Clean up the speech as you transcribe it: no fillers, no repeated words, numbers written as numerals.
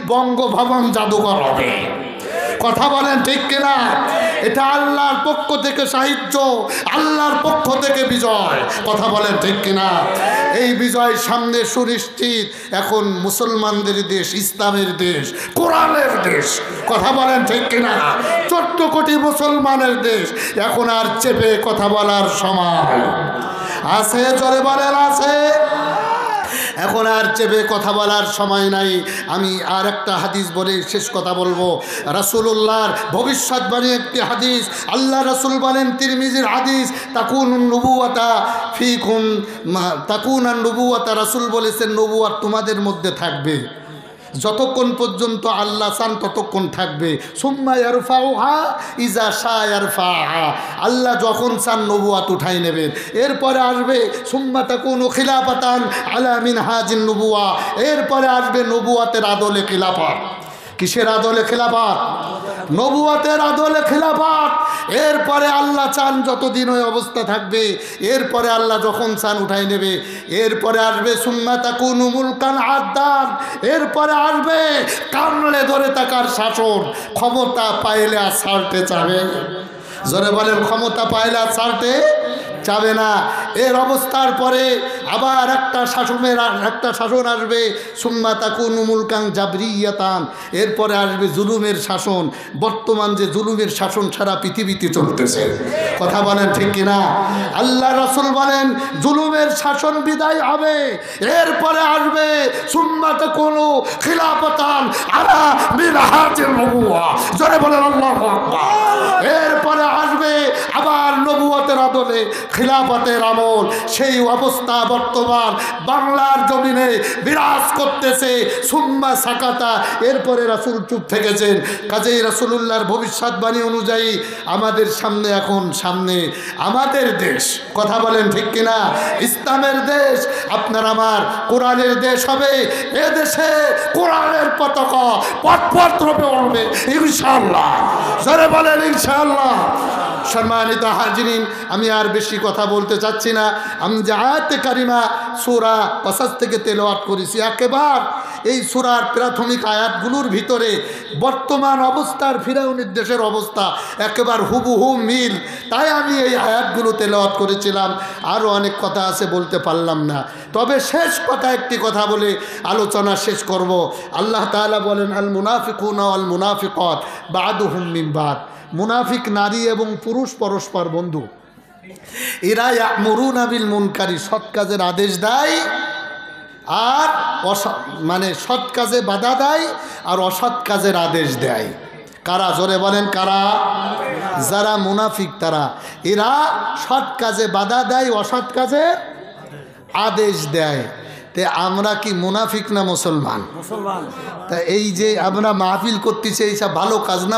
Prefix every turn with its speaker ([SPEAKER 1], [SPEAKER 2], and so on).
[SPEAKER 1] বঙ্গভবন জাদুঘর হবে। কথা বলেন ঠিক কিনা? এটা আল্লাহর পক্ষ থেকে সাহায্য, আল্লাহর পক্ষ থেকে বিজয়। কথা বলেন ঠিক কিনা? এই বিজয় সামনে সুনিশ্চিত। এখন মুসলমানদের দেশ, ইসলামের দেশ, কোরআনের দেশ। কথা বলেন ঠিক কিনা? 14 কোটি মুসলমানের দেশ। এখন আর চেপে কথা বলার সময় আছে? জোরে বলেন আছে? এখন আর চেপে কথা বলার সময় নাই। আমি আর একটা হাদিস বলে শেষ কথা বলবো। রাসূলুল্লাহর ভবিষ্যৎবাণী একটি হাদিস। আল্লাহ রাসূল বলেন, তিরমিজির হাদিস, তাকুনুন নবুওয়াতা ফিকুম, তাকুনান নবুওয়াতা, রাসূল বলেছেন নবুয়াত তোমাদের মধ্যে থাকবে। যতক্ষণ পর্যন্ত আল্লাহ চান ততক্ষণ থাকবে। সুম্মা ইয়ারফাউহা ইজা শাআ ইয়ারফাহা, আল্লাহ যখন চান নবুয়াত উঠাই নেবেন। এরপরে আসবে সুম্মা তাকুনু খিলাফাতান আলা মিনহাজিন নবুয়া, এরপরে আসবে নবুয়াতের আদলে খিলাফত। কিসের আদলে খিলাফত? নবুয়াতের আদলে খিলাফত। এরপরে আল্লাহ চান যতদিন ওই অবস্থা থাকবে, এরপরে আল্লাহ যখন চান উঠাই নেবে। এরপরে আসবে সুম্মা তাকুনু মুলকান আদান, এরপরে আসবে কামড়ে ধরে থাকার শাসন। ক্ষমতা পাইলে আর ছাড়তে চাবে? জোরে বলেন, ক্ষমতা পাইলে আর ছাড়তে যাবে না। এর অবস্থার পরে আবার একটা শাসন আসবে, সুম্মা তাকুনু মুলকান জাবরিয়াতান, এরপরে আসবে জুলুমের শাসন। বর্তমান যে জুলুমের শাসন সারা পৃথিবীতে চলতেছে। কথা বলেন ঠিক কিনা? আল্লাহ রাসূল বলেন জুলুমের শাসন বিদায় হবে। এরপরে আসবে সুম্মা তাকুনু খিলাফাতান আলা মিনহাজিন নবুয়া। জোরে বলেন আল্লাহু আকবার। এরপরে আসবে আবার নবুয়তের আদলে খিলাফতের আমল। সেই অবস্থা বর্তমান বাংলার জমিনে বিরাজ করতেছে। সুম্মা সাকাতা, এরপরে রাসূল চুপ থেকেছেন। কাজেই রাসূলুল্লাহর ভবিষ্যৎবাণী অনুযায়ী আমাদের সামনে এখন আমাদের দেশ। কথা বলেন ঠিক কিনা? ইসলামের দেশ, আপনার আমার কোরআনের দেশ হবে। এ দেশে কোরআনের পতাকা পথ উড়বে ইনশাআল্লাহ। জোরে বলেন ইনশাআল্লাহ। সম্মানিত হাজিরিন, আমি আর বেশি কথা বলতে চাচ্ছি না। আমি যে আয়াতে কারিমা সূরা কসাস থেকে তেলাওয়াত করেছি, একেবারে এই সূরার প্রাথমিক আয়াতগুলোর ভিতরে বর্তমান অবস্থার ফিরাউনের দেশের অবস্থা একেবারে হুবহু মিল। তাই আমি এই আয়াতগুলো তেলাওয়াত করেছিলাম। আরও অনেক কথা আছে, বলতে পারলাম না। তবে শেষ কথা, একটি কথা বলে আলোচনা শেষ করব। আল্লাহ তাআলা বলেন, আল মুনাফিকুনা ওয়াল মুনাফিকাত বা'দুহুম মিন বা'দ, মুনাফিক নারী এবং পুরুষ পরস্পর বন্ধু। এরা ইয়া'মুরুনা বিল মুনকারি, সৎ কাজের আদেশ দেয় আর সৎ কাজে বাধা দেয় আর অসৎ কাজের আদেশ দেয়। কারা? জোরে বলেন কারা? যারা মুনাফিক তারা। এরা সৎ কাজে বাধা দেয়, অসৎ কাজে আদেশ দেয়। তে আমরা কি মুনাফিক না মুসলমান? তা এই যে আমরা মাহফিল করতেছি, এইসব ভালো কাজ না?